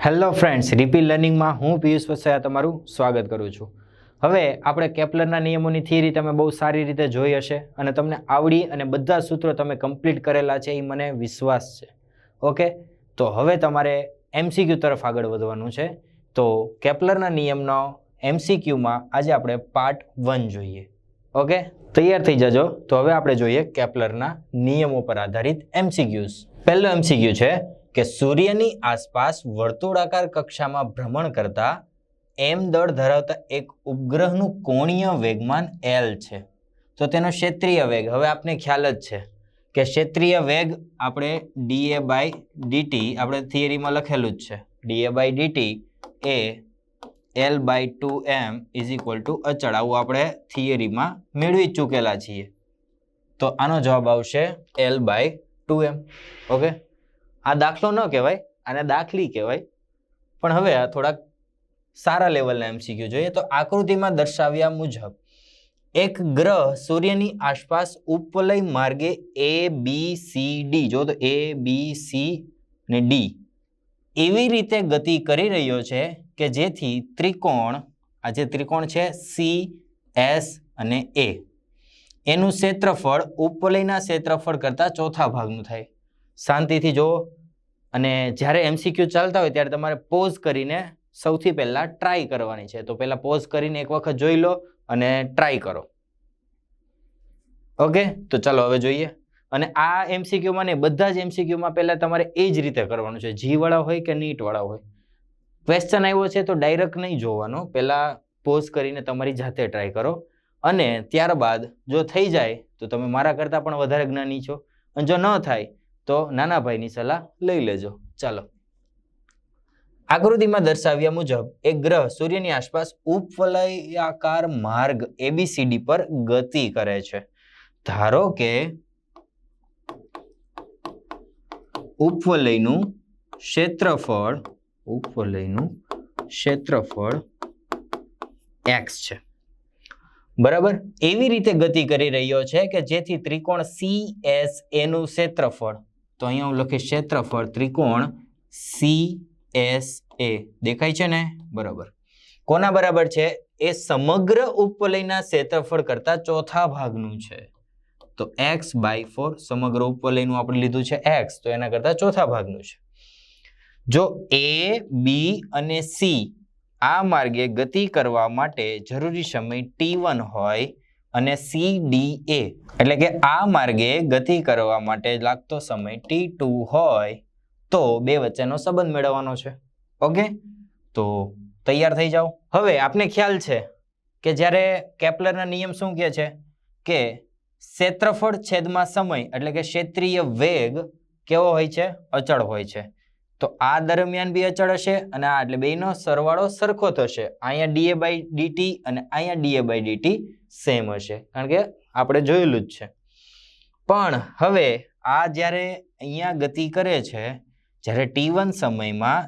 Hello friends, રીપી લર્નિંગમાં હું પિયુષ વસૈયા તમારું સ્વાગત કરું છું. હવે આપણે કેપ્લરના નિયમોની થિયરી તમે બહુ સારી રીતે જોઈ હશે અને તમને આવડી અને બધા સૂત્રો તમે કમ્પ્લીટ કરેલા છે એ મને વિશ્વાસ છે. ઓકે, તો હવે તમારે એમસીક્યુ તરફ આગળ વધવાનું છે. તો કેપ્લરના નિયમનો એમસીક્યુમાં આજે આપણે પાર્ટ 1 જોઈએ. ઓકે, તૈયાર થઈ જજો. તો હવે આપણે જોઈએ કેપ્લરના નિયમો પર આધારિત એમસીક્યુઝ. પહેલો એમસીક્યુ છે કે સૂર્યની આસપાસ વર્તુળાકાર કક્ષામાં ભ્રમણ કરતા m દળ ધરાવતા એક ઉપગ્રહનું કોણીય વેગમાન l છે. તો તેનો ક્ષેત્રીય વેગ હવે આપને ખ્યાલ જ છે કે ક્ષેત્રીય વેગ આપણે dA/dt આપણે થિયરીમાં લખેલું જ છે. dA/dt એ L/2m = અચળ. આવું આપણે થિયરીમાં મેળવી ચૂકેલા છીએ. તો આનો જવાબ આવશે L/2m. ઓકે, આ દાખલો ન કહેવાય, આને દાખલી કહેવાય. પણ હવે આ થોડાક સારા લેવલના એમસીક્યુ જોઈએ. તો આકૃતિમાં દર્શાવ્યા મુજબ એક ગ્રહ સૂર્યની આસપાસ ઉપવલય માર્ગે ABCD, જો તો ABC ને D એવી રીતે ગતિ કરી રહ્યો છે કે જેથી ત્રિકોણ, આ જે ત્રિકોણ છે CS અને A, એનું ક્ષેત્રફળ ઉપવલયના ક્ષેત્રફળ કરતા ચોથા ભાગનું થાય. શાંતિથી જુઓ અને જ્યારે એમસીક્યુ ચાલતા હોય ત્યારે તમારે પોઝ કરીને સૌથી પહેલા ટ્રાય કરવાની છે. તો પહેલા પોઝ કરીને એક વખત જોઈ લો અને ટ્રાય કરો. ઓકે, તો ચાલો હવે જોઈએ. અને આ એમસીક્યુમાં ને બધા જ એમસીક્યુમાં પહેલા તમારે એ જ રીતે કરવાનું છે, જી વાળા હોય કે નીટ વાળા હોય. ક્વેશ્ચન આવ્યો છે તો ડાયરેક્ટ નહીં જોવાનો, પહેલા પોઝ કરીને તમારી જાતે ટ્રાય કરો અને ત્યારબાદ જો થઈ જાય તો તમે મારા કરતાં પણ વધારે જ્ઞાની છો, અને જો ન થાય તો નાના ભાઈની સલાહ લઈ લેજો. ચાલો, આકૃતિમાં દર્શાવ્યા મુજબ એક ગ્રહ સૂર્યની આસપાસ ઉપવલયાકાર માર્ગ ABCD પર ગતિ કરે છે. ધારો કે ઉપવલયનું ક્ષેત્રફળ x છે. બરાબર, એવી રીતે ગતિ કરી રહ્યો છે કે જેથી ત્રિકોણ CSA નું ક્ષેત્રફળ, તો અહીંયા હું લખીશ ક્ષેત્રફળ ત્રિકોણ CSA દેખાય છે ને? બરાબર. કોના બરાબર છે? એ સમગ્ર ઉપવલયના ક્ષેત્રફળ કરતા ચોથા ભાગનું છે. તો x/4 સમગ્ર ઉપવલયનું આપણે લીધું છે x, તો એના કરતા ચોથા ભાગનું છે. જો A, B અને C આ માર્ગે ગતિ કરવા માટે જરૂરી સમય t1 હોય અને CDA એટલે કે આ માર્ગે ગતિ કરવા માટે લાગતો સમય t2 હોય તો બે વચ્ચેનો સંબંધ મેળવવાનો છે. ઓકે, તો તૈયાર થઈ જાઓ. હવે આપને ખ્યાલ છે કે જ્યારે કેપ્લરના નિયમ શું કહે છે કે ક્ષેત્રફળ છેદમાં સમય એટલે કે ક્ષેત્રીય વેગ કેવો હોય છે? અચળ હોય છે. તો આ દરમિયાન બી અચળ હશે અને આ એટલે બેનો સરવાળો સરખો થશે. અહીંયા dA/dt અને અહીંયા dA/dt સેમ હશે, કારણ કે આપણે જોયેલું જ છે. પણ હવે આ જ્યારે અહીંયા ગતિ કરે છે, જ્યારે t1 સમયમાં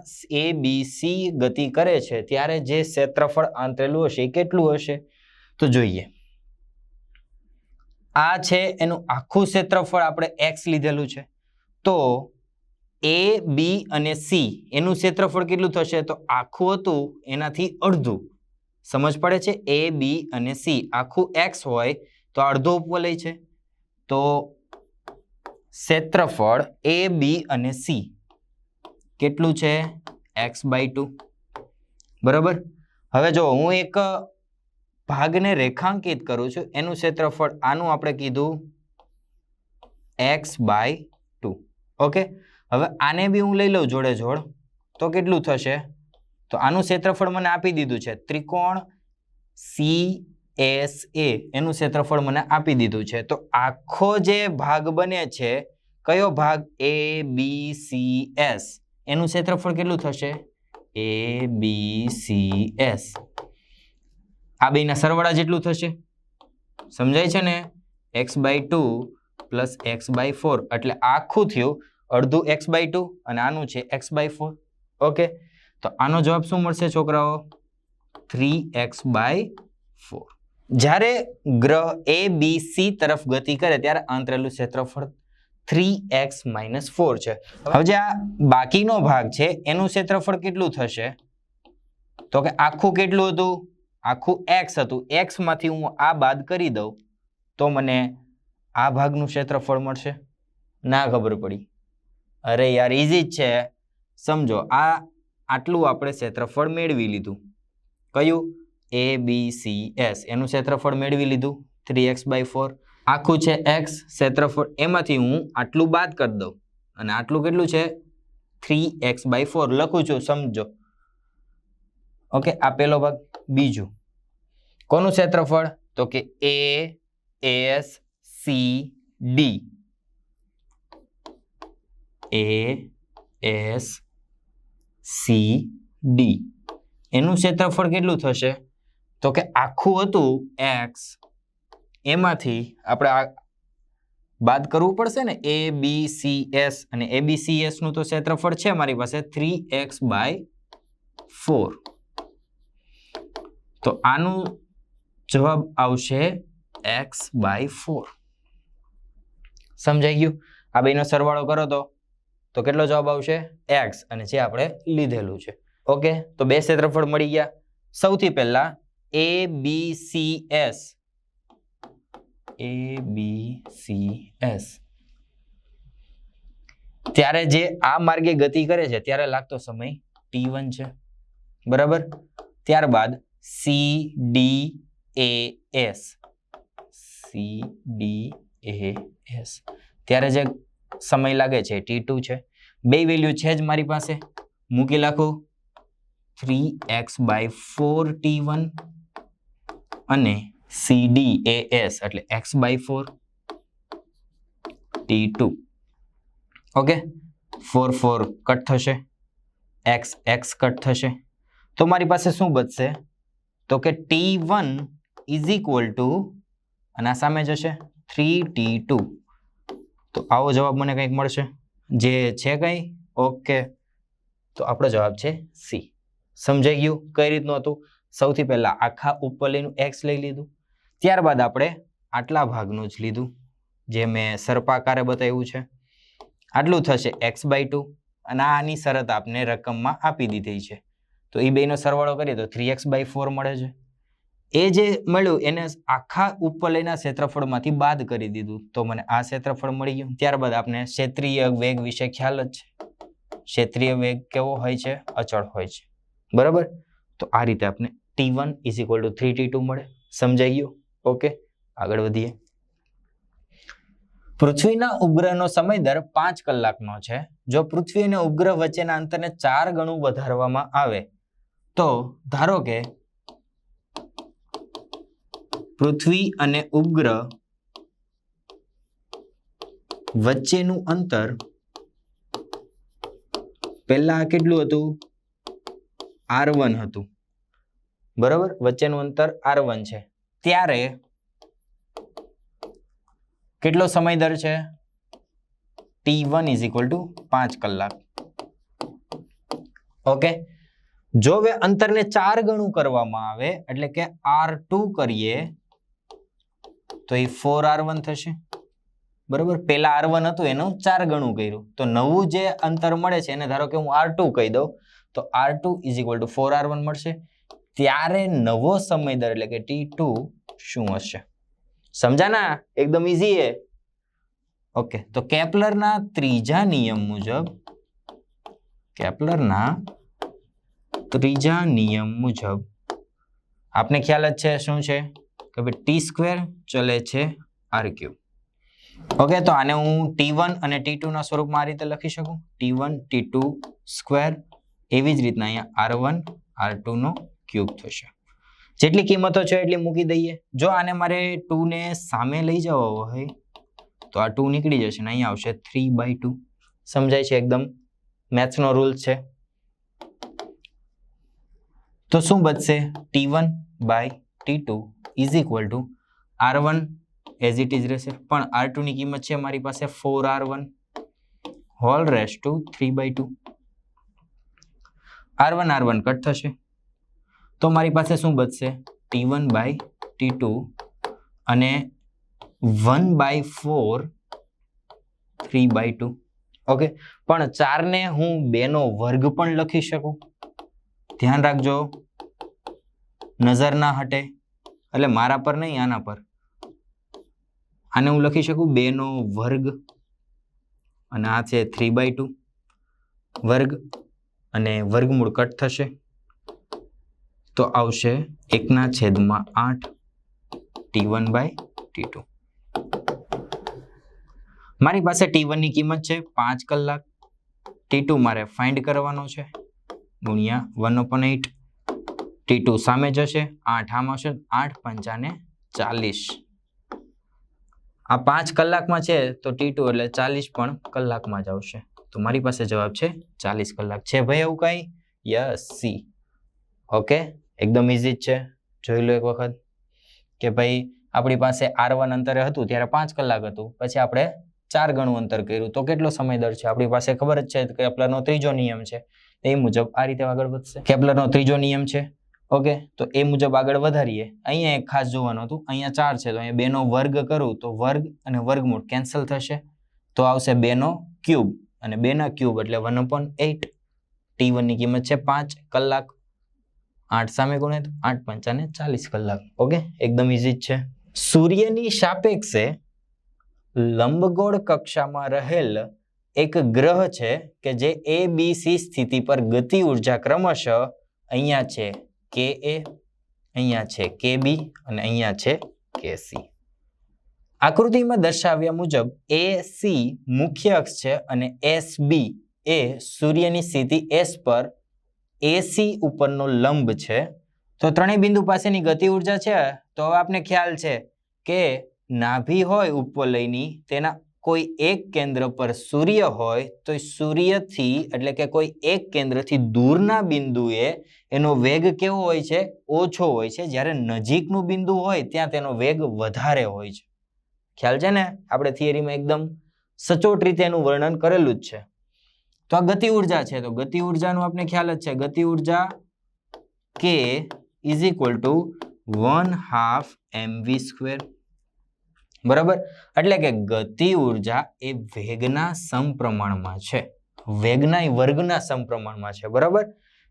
ABC ગતિ કરે છે ત્યારે જે ક્ષેત્રફળ આંતરેલું હશે એ કેટલું હશે? તો જોઈએ. આ છે એનું આખું ક્ષેત્રફળ, આપણે x લીધેલું છે. તો A, B અને C એનું ક્ષેત્રફળ કેટલું થશે? તો આખું હતું એનાથી અડધું. સમજ પડે છે? A, B અને C આખું x હોય તો અડધો ઉપવલય છે. તો ક્ષેત્રફળ A, B અને C કેટલું છે? x/2. બરાબર. હવે જો હું એક ભાગને રેખાંકિત કરું છું, એનું ક્ષેત્રફળ આનું આપણે કીધું x/2. ઓકે, હવે આને બી હું લઈ લઉં જોડે જોડ તો કેટલું થશે? તો આનું ક્ષેત્રફળ મને આપી દીધું છે, ત્રિકોણ CSA એનું ક્ષેત્રફળ મને આપી દીધું છે. તો આખો જે ભાગ બને છે, કયો ભાગ? ABCS એનું ક્ષેત્રફળ કેટલું થશે? ABCS. આ બેના સરવાળા જેટલું થશે. સમજાય છે ને? x/2 પ્લસ x/4 એટલે આખું થયું અડધું x/2 અને આનું છે x/4. ઓકે, તો આનો જવાબ શું મળશે છોકરાઓ? 3x/4. જ્યારે ગ્રહ ABC તરફ ગતિ કરે ત્યારે આંતરેલું ક્ષેત્રફળ 3x - 4 છે. હવે જે આ બાકીનો ભાગ છે એનું ક્ષેત્રફળ કેટલું થશે? તો કે આખું કેટલું હતું? આખું x હતું. x માંથી હું આ બાદ કરી દઉં તો મને આ ભાગનું ક્ષેત્રફળ મળશે. ના ખબર પડી? અરે યાર ઈઝી જ છે. સમજો આ આટલું આપણે ક્ષેત્રફળ મેળવી લીધું. કયું? ABCS એનું ક્ષેત્રફળ મેળવી લીધું 3x/4. આખું છે x ક્ષેત્રફળ, એમાંથી હું આટલું બાદ કરી દઉં અને આટલું કેટલું છે? 3x/4 લખું છું, સમજો. ઓકે, આ પેલો ભાગ. બીજું કોનું ક્ષેત્રફળ? તો કે ASCD. ASCD એનું ક્ષેત્રફળ કેટલું થશે? તો કે આખું હતું x, એમાંથી આપણે આ બાદ કરવું પડશે ને, ABCS, અને ABCS નું તો ક્ષેત્રફળ છે મારી પાસે 3x/4. તો આનું જવાબ આવશે x/4. સમજાઈ ગયું? આ બેનો સરવાળો કરો તો કેટલો જવાબ આવશે? x, અને જે આપણે લીધેલું છે. ઓકે, તો બે ક્ષેત્રફળ મળી ગયા. સૌથી પહેલા ABCS ત્યારે જે આ માર્ગે ગતિ કરે છે ત્યારે લાગતો સમય t1 છે, બરાબર. ત્યારબાદ CDAS ત્યારે જે સમય લાગે છે t2 છે. બે વેલ્યુ છે જ મારી પાસે, મૂકી નાખું. 3x/4 t1 અને CDAS એટલે x/4 t2. ઓકે, 4 કટ થશે, x કટ થશે. તો મારી પાસે શું બચશે? તો કે t1 = અને આ સામે જશે 3t2. તો આવો જવાબ મને કંઈક મળશે, જે છે કંઈ. ઓકે, તો આપણો જવાબ છે સી. સમજાઈ ગયું કઈ રીતનું હતું? સૌથી પહેલા આખા ઉપરલીનું x લઈ લીધું, ત્યારબાદ આપણે આટલા ભાગનું જ લીધું જે મેં સર્પાકારે બતાવ્યું છે. આટલું થશે x/2, અને આની શરત આપને રકમમાં આપી દીધી છે. તો એ બેનો સરવાળો કરીએ તો 3x/4 મળે છે. એ જે મળ્યું એને આખા ઉપરલીના ક્ષેત્રફળમાંથી બાદ કરી દીધું તો મને આ ક્ષેત્રફળ મળી ગયું. ત્યારબાદ આપણે ક્ષેત્રીય વેગ વિશે ખ્યાલ જ છે. ક્ષેત્રીય વેગ કેવો હોય છે? અચળ હોય છે, બરાબર. તો આ રીતે આપણે t1 = 3t2 મળે. સમજાઈ ગયું? ઓકે, આગળ વધીએ. પૃથ્વીના ઉપગ્રહનો સમય દર 5 કલાકનો છે. જો પૃથ્વી અને ઉપગ્રહ વચ્ચેના અંતરને 4 ગણું વધારવામાં આવે તો ધારો કે પૃથ્વી અને ઉપગ્રહ વચ્ચેનું અંતર પહેલા કેટલું હતું? r1 હતું, બરાબર. વચ્ચેનું અંતર r1 છે. ત્યારે કેટલો સમય દર છે? t1 = 5 કલાક. ઓકે, જો હવે અંતરને 4 ગણું કરવામાં આવે એટલે કે r2 કરીએ તો એ 4r1 થશે, બરાબર. પેલા r1 હતું એનું 4 ગણું કર્યું તો નવું જે અંતર મળે છે એને ધારો કે હું r2 કહી દઉં તો r2 = 4r1 મળશે. ત્યારે નવો સમય દર એટલે કે t2 શું હશે? સમજાના? એકદમ ઈઝી છે. ઓકે, તો કેપ્લરના ત્રીજા નિયમ મુજબ આપને ખ્યાલ જ છે શું છે કે ભાઈ t² ચલે છે r3. ઓકે, તો આને હું t1 અને t2 ના સ્વરૂપમાં આ રીતે લખી શકું, t1 t2². એવી જ રીતના અહીંયા r1 r2 નો ક્યુબ થશે. જેટલી કિંમતો છે એટલી મૂકી દઈએ. જો આને મારે 2 ને સામે લઈ જવો હોય તો આ 2 નીકળી જશે ને અહીંયા આવશે 3/2. સમજાય છે? એકદમ મેથ્સનો રૂલ છે. તો શું બચશે? t1/t2 = r1 as it is રહેશે, પણ r2 ની કિંમત છે મારી પાસે 4r1 hall rays two 3/2. r1 cut થશે તો મારી પાસે શું બચશે? t1/t2 અને 1/4 3/2. ઓકે, પણ 4 ને હું 2 નો વર્ગ પણ લખી શકું. ધ્યાન રાખજો, નજર ના હટે, એટલે મારા પર નહીં, આના પર. આને હું લખી શકું 2 નો વર્ગ, અને આ છે 3/2 વર્ગ, અને વર્ગમૂળ કટ થશે તો આવશે 1/8 T1/T2. મારી પાસે T1 ની કિંમત છે 5 કલાક, T2 મારે ફાઇન્ડ કરવાનો છે, ગુણ્યા 1/8. T2 સામે જશે, 8 આમ આવશે, 8 પંચાને 40. આ 5 કલાકમાં છે તો T2 એટલે 40 પણ કલાકમાં જ આવશે. તો મારી પાસે જવાબ છે 40 કલાક. છે ભાઈ એવું કઈ? Yes, C. ઓકે, એકદમ ઇઝી જ છે. જોઈ લો એક વખત કે ભાઈ આપણી પાસે R1 અંતરે હતું ત્યારે 5 કલાક હતું, પછી આપણે 4 ગણું અંતર કર્યું તો કેટલો સમય દર છે? આપણી પાસે ખબર જ છે કે કેપ્લરનો ત્રીજો નિયમ છે, એ મુજબ આ રીતે આગળ વધશે. કેપ્લરનો ત્રીજો નિયમ છે. ઓકે, તો એ મુજબ આગળ વધારીએ. અહીંયા એક ખાસ જોવાનું હતું, અહીંયા 4 છે તો અહીંયા 2 નો વર્ગ કરું તો વર્ગ અને વર્ગમૂળ કેન્સલ થશે, તો આવશે 2 નો ક્યુબ, અને 2 ના ક્યુબ એટલે 1/8. T1 ની કિંમત છે 5 કલાક, 8 સામે ગુણે તો 8 પંચાને 40 કલાક. ઓકે, એકદમ ઇઝી જ છે. સૂર્યની સાપેક્ષે લંબગોળ કક્ષામાં રહેલ એક ગ્રહ છે કે જે ABC સ્થિતિ પર ગતિ ઉર્જા ક્રમશઃ અહીંયા છે Ka, અહીંયા છે Kb અને અહીંયા છે Kc. આકૃતિમાં દર્શાવ્યા મુજબ AC મુખ્ય અક્ષ છે અને SB એ સૂર્યની સ્થિતિ S પર AC ઉપરનો લંબ છે. તો ત્રણેય બિંદુ પાસેની ગતિ ઉર્જા છે. તો હવે આપને ખ્યાલ છે કે નાભી હોય ઉપવલયની, તેના કોઈ એક કેન્દ્ર પર સૂર્ય હોય તો સૂર્યથી એટલે કે કોઈ એક કેન્દ્રથી દૂરના બિંદુએ એનો વેગ કેવો હોય છે? ઓછો હોય છે. જ્યારે નજીકનું બિંદુ હોય ત્યાં તેનો વેગ વધારે હોય છે. ખ્યાલ છે ને? આપણે થિયરીમાં એકદમ સચોટ રીતે એનું વર્ણન કરેલું જ છે. તો આ ગતિ ઉર્જા છે, તો ગતિ ઉર્જાનો આપણે ખ્યાલ જ છે, ગતિ ઉર્જા K is equal to 1/2 mv². બરાબર, એટલે કે ગતિ ઉર્જા એ વેગના સમપ્રમાણમાં છે, વેગના વર્ગના સમપ્રમાણમાં છે. બરાબર,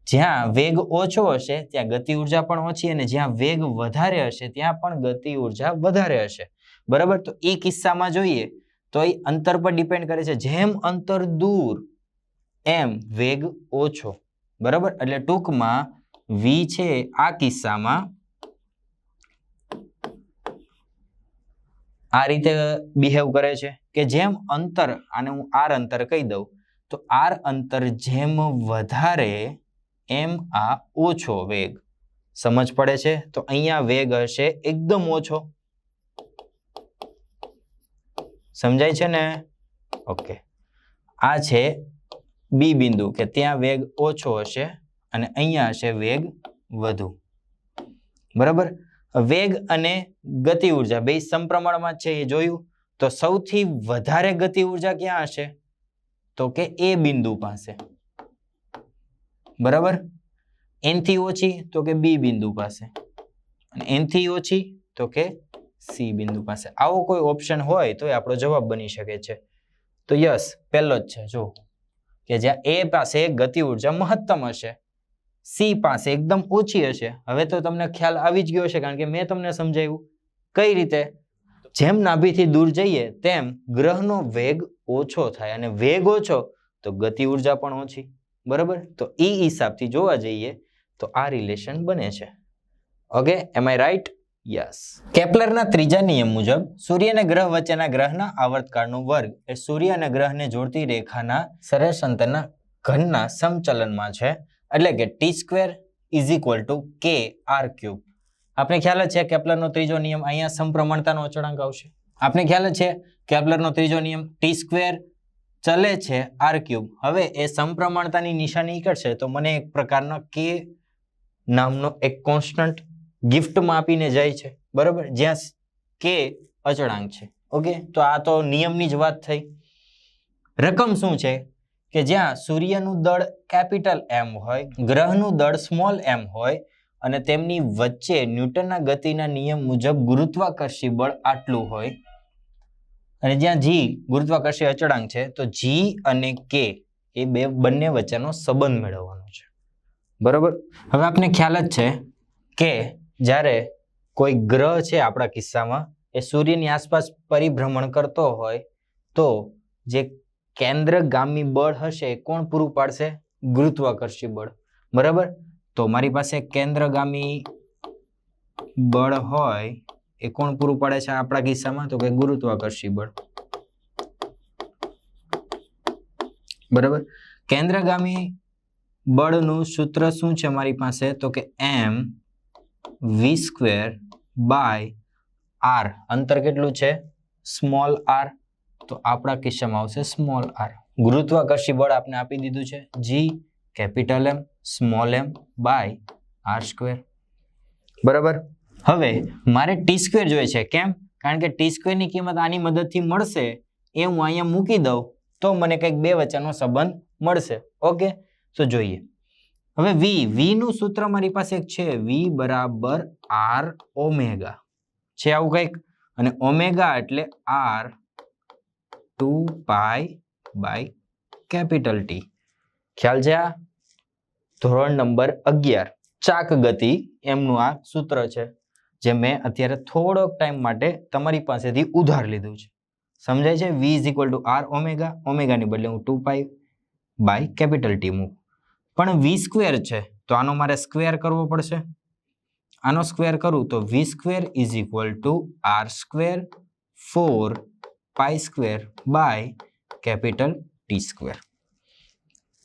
જ્યાં વેગ ઓછો હશે ત્યાં ગતિ ઉર્જા પણ ઓછી, અને જ્યાં વેગ વધારે હશે ત્યાં પણ ગતિ ઉર્જા વધારે હશે. બરાબર, તો એ કિસ્સામાં જોઈએ તો એ અંતર પર ડિપેન્ડ કરે છે. જેમ અંતર દૂર એમ વેગ ઓછો. બરાબર, એટલે ટૂંકમાં v છે આ કિસ્સામાં આ રીતે બિહેવ કરે છે કે જેમ અંતર, આને હું r અંતર કહી દઉં, તો r અંતર જેમ વધારે એમ આ ઓછો વેગ. સમજ પડે છે? તો અહીંયા વેગ હશે એકદમ ઓછો. સમજાય છે ને? ઓકે, આ છે બી બિંદુ કે ત્યાં વેગ ઓછો હશે અને અહીંયા હશે વેગ વધુ. બરાબર, વેગ અને ગતિ ઉર્જા બે સમપ્રમાણમાં છે, એ જોયું. તો સૌથી વધારે ગતિ ઉર્જા ક્યાં હશે? તો કે એ બિંદુ પાસે. બરાબર, એન થી ઓછી તો કે બી બિંદુ પાસે, અને એન થી ઓછી તો કે સી બિંદુ પાસે. આવો કોઈ ઓપ્શન હોય તો આપણો જવાબ બની શકે છે. તો યસ, પહેલો જ છે. જો કે જ્યાં એ પાસે ગતિ ઉર્જા મહત્તમ હશે, સી પાસે એકદમ ઓછી હશે. હવે તો તમને ખ્યાલ આવી જ ગયો છે, કારણ કે મેં તમને સમજાવ્યું કઈ રીતે. જેમ નાભીથી દૂર જઈએ તેમ ગ્રહનો વેગ ઓછો થાય, અને વેગ ઓછો તો ગતિ ઉર્જા પણ ઓછી. બરાબર, તો એ હિસાબથી જોવા જઈએ તો આ રિલેશન બને છે. Okay, am I right? Yes. કેપ્લરના ત્રીજા નિયમ મુજબ સૂર્ય અને ગ્રહ વચ્ચેના ગ્રહના આવર્તકાળનો વર્ગ એ સૂર્ય અને ગ્રહને જોડતી રેખાના સરેરાશ અંતરના ઘનના સમચલનમાં છે. એટલે કે T² is equal to KR³. આપણે ખ્યાલ જ છે કેપ્લરનો ત્રીજો નિયમ, અહીંયા સમપ્રમાણતાનો અચળાંક આવશે. આપણે ખ્યાલ જ છે કેપ્લરનો ત્રીજો નિયમ, T² ચલે છે R³. હવે એ સમપ્રમાણતાની નિશાની કરશે તો મને એક પ્રકારનો K નામનો એક કોન્સ્ટન્ટ ગિફ્ટમાં આપીને જાય છે. બરાબર, જ્યાં K અચળાંક છે. ઓકે, તો આ તો નિયમની જ વાત થઈ. રકમ શું છે? કે જ્યાં સૂર્યનું દળ કેપિટલ M હોય, ગ્રહનું દળ સ્મોલ m હોય, અને તેમની વચ્ચે ન્યૂટનના ગતિના નિયમ મુજબ ગુરુત્વાકર્ષી બળ આટલું હોય, અને જ્યાં જી ગુરુત્વાકર્ષીય અચળાંક છે તો જી અને કે એ બંને વચ્ચેનો સંબંધ મેળવવાનો છે. બરોબર. હવે આપને ખ્યાલ જ છે કે જ્યારે કોઈ ગ્રહ છે આપણા કિસ્સામાં એ સૂર્યની આસપાસ પરિભ્રમણ કરતો હોય તો જે કેન્દ્રગામી બળ હશે એ કોણ પૂરું પાડશે? ગુરુત્વાકર્ષી બળ. બરાબર. તો મારી પાસે કેન્દ્રગામી બળ હોય એ કોણ પૂરું પાડે છે આપણા કિસ્સામાં? તો કે ગુરુત્વાકર્ષી બળ. બરાબર. કેન્દ્રગામી બળનું સૂત્ર શું છે મારી પાસે? તો કે mv² બાય r. અંતર કેટલું છે? Small r. તો આપણા કિસ્સામાં આવશે સ્મોલ r. ગુરુત્વાકર્ષી બળ આપણે આપી દીધું છે g capital M small m by r². બરાબર. હવે મારે t² જોઈએ છે. કેમ? કારણ કે t² ની કિંમત આની મદદથી મળશે એ હું અહીંયા મૂકી દઉં તો મને કંઈક બે વચ્ચેનો સંબંધ મળશે. ઓકે, તો જોઈએ. હવે v નું સૂત્ર મારી પાસે એક છે, v બરાબર r ઓમેગા છે આવું કંઈક, અને ઓમેગા એટલે r 2 pi by capital T. ખ્યાલ છે? આ ધોરણ નંબર 11 ચાક ગતિ એમનું આ સૂત્ર છે જે મેં અત્યારે થોડોક ટાઈમ માટે તમારી પાસેથી ઉધાર લીધું છે. સમજાય છે? v = r ઓમેગા, ઓમેગાની બદલે હું 2 પાઈ બાય કેપિટલ T મૂકું. પણ v² છે તો આનો મારે સ્ક્વેર કરવો પડશે. આનો સ્ક્વેર કરું તો v² = r² 4 pi by capital T².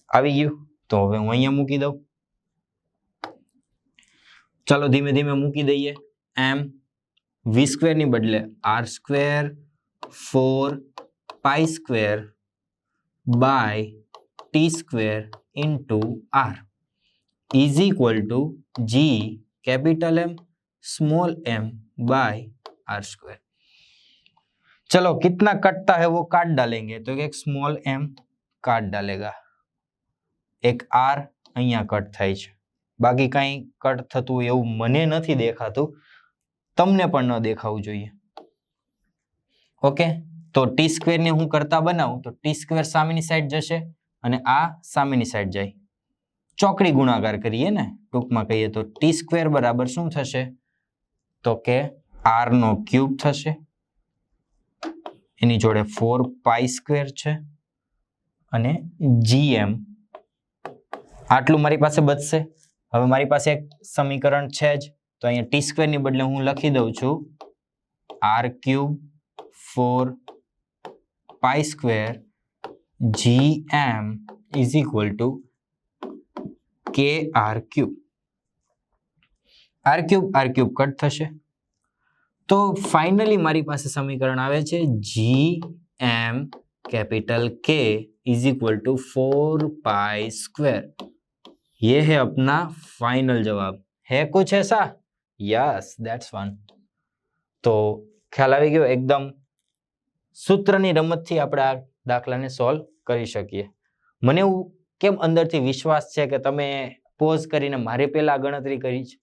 આવી ગયું. તો હવે હું અહીંયા મૂકી દઉં. ચાલો ધીમે ધીમે મૂકી દઈએ. m v² ની બદલે r² 4 pi by T² into r = g capital M small m by r². चलो कितना कटता है वो काट डालेंगे. तो एक स्मॉल m काट डालेगा, एक r અહીંયા કટ થાય છે. બાકી કાંઈ કટ થતું એવું મને નથી દેખાતું, તમને પણ ન દેખાવું જોઈએ. ઓકે, તો t² ને હું કરતા બનાવું તો t² સામેની સાઈડ જશે અને આ સામેની સાઈડ જાય. ચોકડી ગુણાકાર કરીએ ને, ટૂંકમાં કહીએ તો t² બરાબર શું થશે? તો કે r³ થશે, એની જોડે 4 પાઈ² છે અને gm આટલું મારી પાસે બચશે. હવે મારી પાસે એક સમીકરણ છે જ, તો અહીંયા t² ની બદલે હું લખી દઉં છું r³ 4 પાઈ² gm = kr³. r³ cut થશે તો ફાઇનલી મારી પાસે સમીકરણ આવે છે gm कैपिटल K = 4 पाई². ये है अपना फाइनल जवाब. है कुछ ऐसा? Yes, that's one. तो ખ્યાલ આવી ગયો? એકદમ સૂત્રની રમતથી આપણે આ દાખલાને સોલ્વ કરી શકીએ. મને એવું કેમ અંદરથી વિશ્વાસ છે કે તમે પોઝ કરીને મારી પહેલા ગણતરી કરી છે?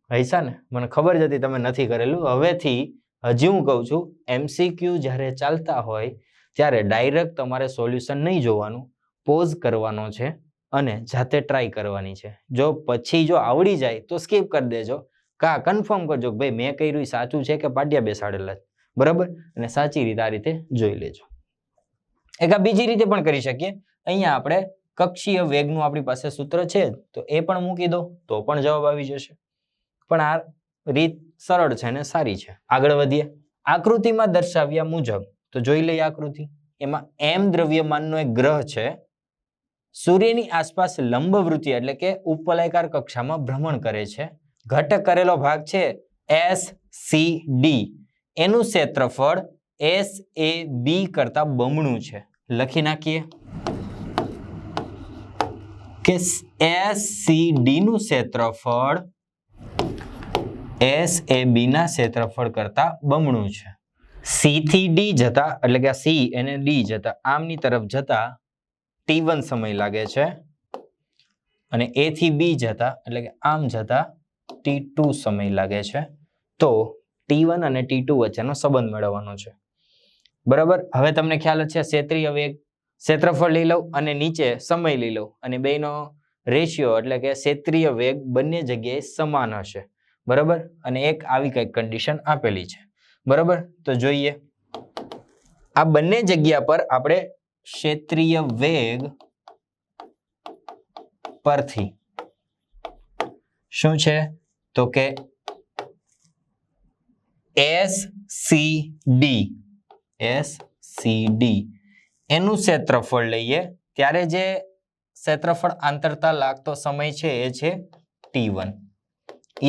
હૈસા ને? મને ખબર જ હતી તમે નથી કરેલું. હવેથી હજી હું કહું છું, MCQ જ્યારે ચાલતા હોય ત્યારે ડાયરેક્ટ તમારે સોલ્યુશન નહીં જોવાનું, પોઝ કરવાનો છે અને જાતે ટ્રાય કરવાની છે. જો પછી જો આવડી જાય તો સ્કીપ કરી દેજો, કા કન્ફર્મ કરજો કે ભાઈ મેં કર્યું સાચું છે કે પાટિયા બેસાડેલા છે. બરાબર? અને સાચી રીતે આ રીતે જોઈ લેજો. એક આ બીજી રીતે પણ કરી શકીએ. અહીંયા આપણે કક્ષીય વેગનું આપણી પાસે સૂત્ર છે તો એ પણ મૂકી દો તો પણ જવાબ આવી જશે. પણ આ રીત સરળ છે અને સારી છે. આગળ વધીએ. આકૃતિમાં દર્શાવ્યા મુજબ તો જોઈ લઈએ આકૃતિ. એમાં m દ્રવ્યમાનનો એક ગ્રહ છે, સૂર્યની આસપાસ લંબવૃત્તિ એટલે કે ઉપવલયાકાર કક્ષામાં ભ્રમણ કરે છે. ઘટક કરેલો ભાગ છે SCD, એનું ક્ષેત્રફળ SAB કરતા બમણું છે. લખી નાખીએ કે SCD નું ક્ષેત્રફળ SAB ના ક્ષેત્રફળ કરતા બમણું છે. C થી D જતા એટલે કે C અને D જતા આમની તરફ જતા T1 સમય લાગે છે અને A થી B જતા એટલે કે આમ જતા T2 સમય લાગે છે. તો T1 અને T2 વચ્ચેનો સંબંધ મેળવવાનો છે. બરાબર. હવે તમને ખ્યાલ છે ક્ષેત્રીય વેગ, ક્ષેત્રફળ લઈ લઉં અને નીચે સમય લઈ લઉં અને બેનો રેશિયો એટલે કે ક્ષેત્રીય વેગ બંને જગ્યાએ સમાન હશે. બરાબર. અને એક આવી કઈક કન્ડિશન આપેલી છે. બરાબર. તો જોઈએ આ બંને જગ્યા પર આપણે ક્ષેત્રીય વેગ પરથી શું છે તો કે SCD એનું ક્ષેત્રફળ લઈએ ત્યારે જે ક્ષેત્રફળ આંતરતા લાગતો સમય છે એ છે T1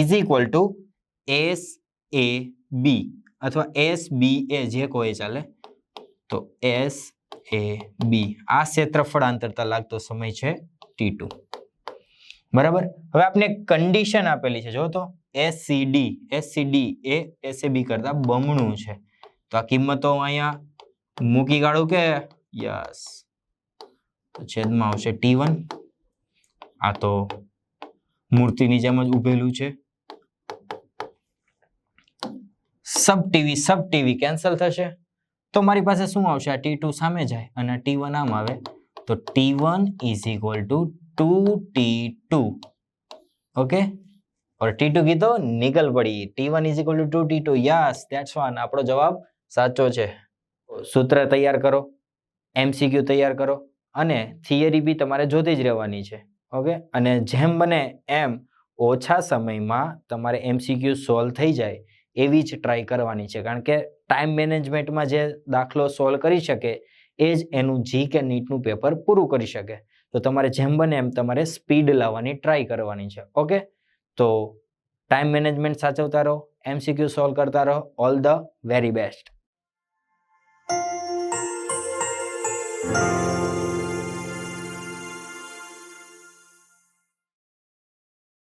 is equal to SAB અથવા SBA જે કોઈ ચાલે. તો SAB આ ક્ષેત્રફળ આંતરતા લાગતો સમય છે T2. બરાબર. હવે આપણે કન્ડિશન આપેલી છે જો તો SCD એ SAB કરતા બમણું છે. તો આ કિંમતો અહીંયા મૂકી કાઢું કે યસ. તો છેદમાં આવશે T1. આ તો મૂર્તિની જેમ જ ઉભેલું છે. સબ ટીવી કેન્સલ થશે. તો મારી પાસે શું આવશે? આ T2 સામે જાય અને T1 આમ આવે. તો T1 is equal to 2T2. Okay और T2 की तो निकल पड़ी. T1 is equal to 2T2. Yes that's one. આપણો જવાબ સાચો છે. સૂત્ર તૈયાર કરો, MCQ તૈયાર કરો અને થિયરી બી તમારે જોતી જ રહેવાની છે. ઓકે. અને જેમ બને એમ ઓછા સમયમાં તમારે MCQ સોલ્વ થઈ જાય એવી જ ટ્રાય કરવાની છે. કારણ કે ટાઈમ મેનેજમેન્ટમાં જે દાખલો સોલ્વ કરી શકે એ જ એનું જી કે નીટનું પેપર પૂરું કરી શકે. તો તમારે જેમ બને એમ તમારે સ્પીડ લાવવાની ટ્રાય કરવાની છે. ઓકે. તો ટાઈમ મેનેજમેન્ટ સાચવતા રહો, MCQ સોલ્વ કરતા રહો. All the very best.